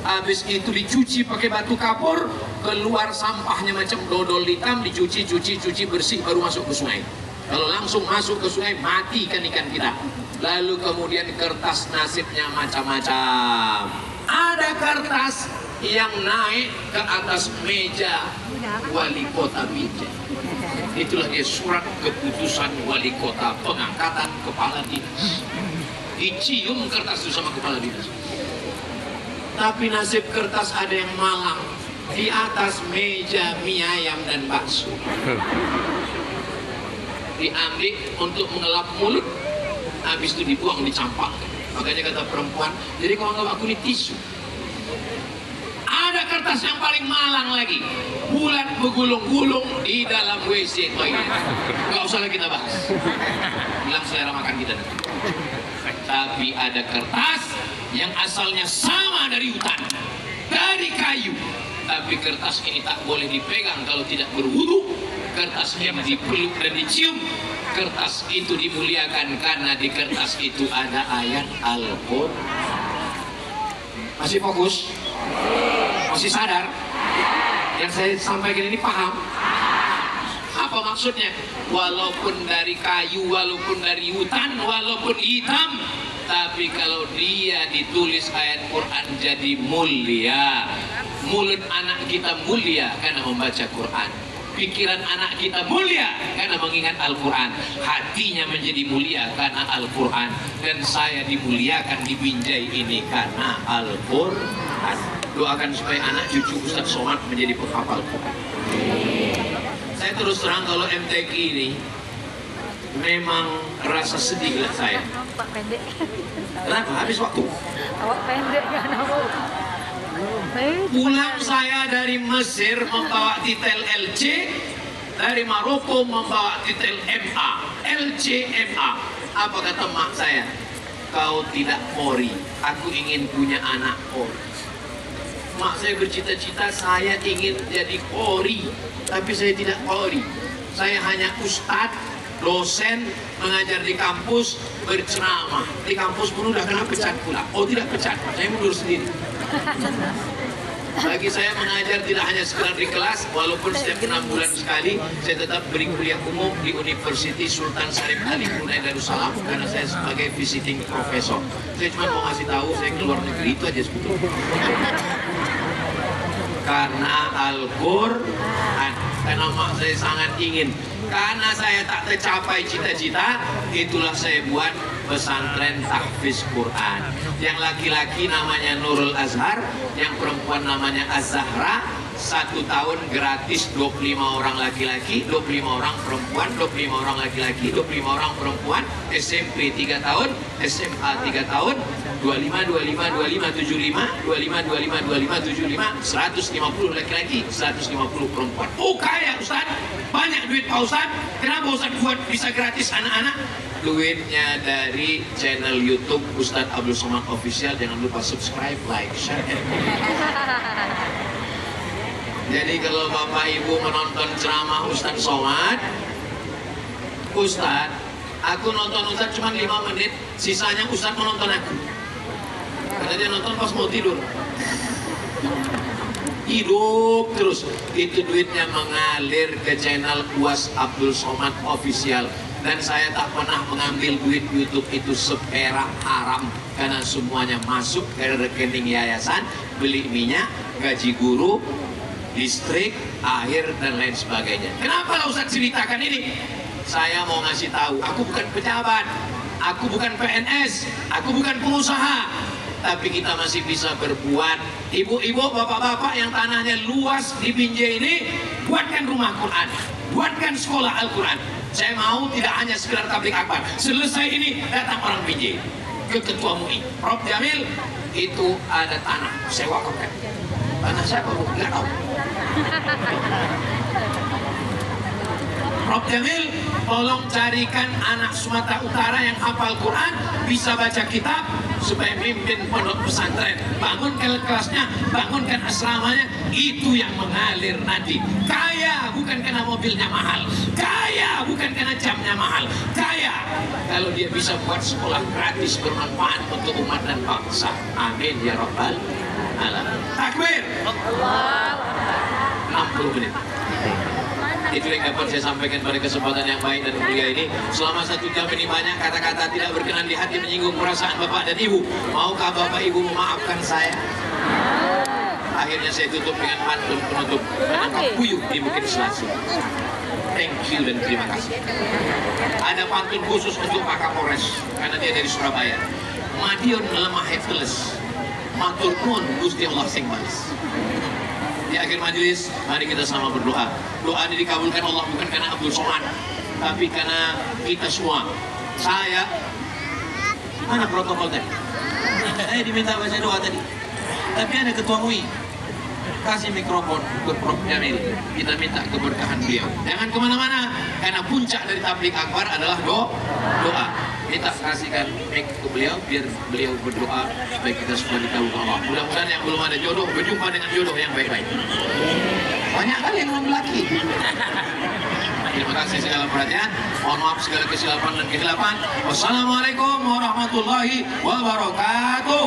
Speaker 3: habis itu dicuci pakai batu kapur, keluar sampahnya macam dodol hitam, dicuci bersih baru masuk ke sungai. Kalau langsung masuk ke sungai, mati ikan-ikan kita. Lalu kemudian kertas nasibnya macam-macam. Ada kertas yang naik ke atas meja wali kota Binjai. Itulah dia surat keputusan wali kota pengangkatan kepala dinas. Dicium kertas itu sama kepala dinas. Tapi nasib kertas ada yang malang. Di atas meja mie ayam dan bakso. Diambil untuk mengelap mulut, habis itu dibuang, dicampakkan. Makanya kata perempuan, jadi kalau anggap aku ini tisu. Ada kertas yang paling malang lagi, bulan bergulung-gulung di dalam WC toilet. Gak usah lagi kita bahas, bilang selera makan kita nanti. Tapi ada kertas yang asalnya sama dari hutan, dari kayu. Tapi kertas ini tak boleh dipegang kalau tidak berwudu. Kertas yang dipeluk dan dicium. Kertas itu dimuliakan karena di kertas itu ada ayat Al-Quran. Masih fokus? Masih sadar? Yang saya sampaikan ini paham? Apa maksudnya? Walaupun dari kayu, walaupun dari hutan, walaupun hitam, tapi kalau dia ditulis ayat Quran jadi mulia. Mulut anak kita mulia karena membaca Quran. Pikiran anak kita mulia karena mengingat Al-Quran. Hatinya menjadi mulia karena Al-Quran. Dan saya dimuliakan di Binjai ini karena Al-Quran. Doakan supaya anak cucu Ustaz Somad menjadi penghafal Quran. Saya terus terang kalau MTQ ini memang rasa sedih lah saya.
Speaker 2: Pak pendek.
Speaker 3: Kenapa? Habis waktu.
Speaker 2: Awak pendek kan awak.
Speaker 3: Pulang saya dari Mesir membawa titel LC, dari Maroko membawa titel MA, LC MA. Apa kata mak saya? Kau tidak Polri, aku ingin punya anak Polri. Mak saya bercita-cita saya ingin jadi Polri, tapi saya tidak Polri. Saya hanya ustadz, dosen, mengajar di kampus, berceramah. Di kampus pun udah kena pecat pula. Oh tidak pecat, saya mundur sendiri. Bagi saya mengajar tidak hanya sekedar di kelas, walaupun setiap 6 bulan sekali saya tetap beri kuliah umum di University Sultan Syarif Ali Brunei Darussalam karena saya sebagai visiting professor. Saya cuma mau ngasih tahu saya keluar negeri itu aja sebetulnya. Karena Al-Quran, karena mak saya sangat ingin. Karena saya tak tercapai cita-cita, itulah saya buat pesantren tahfiz Quran. Yang laki-laki namanya Nurul Azhar, yang perempuan namanya Az-Zahra. 1 tahun gratis 25 orang laki-laki, 25 orang perempuan, 25 orang laki-laki, 25 orang perempuan. SMP 3 tahun, SMA 3 tahun, 25, 25, 25, 75, 25, 25, 25, 75, 150 laki-laki, 150 perempuan. Oh kaya Ustaz, banyak duit Pak Ustaz. Kenapa Ustaz buat bisa gratis anak-anak? duitnya dari channel YouTube Ustadz Abdul Somad Official. Jangan lupa subscribe, like, share, and comment. Jadi kalau Bapak Ibu menonton ceramah Ustadz Somad, Ustadz, aku nonton Ustadz cuma 5 menit, sisanya Ustadz menonton aku. Karena dia nonton pas mau tidur. Hidup terus. Itu duitnya mengalir ke channel UAS Abdul Somad Official. Dan saya tak pernah mengambil duit YouTube itu seperak haram. Karena semuanya masuk ke rekening yayasan, beli minyak, gaji guru, listrik, air, dan lain sebagainya. Kenapa Ustadz ceritakan ini? Saya mau ngasih tahu, aku bukan pejabat, aku bukan PNS, aku bukan pengusaha, tapi kita masih bisa berbuat. Ibu-ibu, bapak-bapak yang tanahnya luas di Binjai ini, buatkan rumah Quran, buatkan sekolah Al-Quran. Saya mau tidak hanya sekedar tablik akbar. Selesai ini datang orang Binjai ke Ketua MUI, Prof Jamil, itu ada tanah, saya wakafkan. Tanah siapa Bu? Nggak tahu. Prof Jamil, tolong carikan anak Sumatera Utara yang hafal Quran, bisa baca kitab, supaya mimpin pondok pesantren. Bangunkan kelasnya, bangunkan asramanya, itu yang mengalir nanti. Kaya bukan karena mobilnya mahal, kaya bukan karena jamnya mahal, kaya kalau dia bisa buat sekolah gratis bermanfaat untuk umat dan bangsa. Amin ya rabbal alamin. Takbir. 60 menit. Itu yang dapat saya sampaikan pada kesempatan yang baik dan mulia ini. Selama 1 jam ini banyak kata-kata tidak berkenan di hati menyinggung perasaan Bapak dan Ibu. Maukah Bapak Ibu memaafkan saya? Akhirnya saya tutup dengan pantun penutup menangkap puyuh di Bukit Selasih. Thank you dan terima kasih. Ada pantun khusus untuk Pak Kapolres karena dia dari Surabaya. Madiun lemah heteles, matur nuwun Gusti Allah sing balis. Di akhir majelis, mari kita sama berdoa. Doa ini dikabulkan Allah bukan karena Abdul Somad, tapi karena kita semua. Saya, mana protokol tadi? Saya diminta baca doa tadi, tapi ada ketua MUI. Kasih mikrofon ke Prof Jamil. Kita minta keberkahan beliau. Jangan kemana-mana, karena puncak dari tablik akbar adalah doa. Kita kasihkan mic ke beliau biar beliau berdoa supaya kita semua dikabulkan Allah. Mudah-mudahan yang belum ada jodoh berjumpa dengan jodoh yang baik-baik. Banyak kali yang belum laki. Terima kasih segala perhatian. Mohon maaf segala kesilapan dan kehilapan. Wassalamualaikum warahmatullahi wabarakatuh.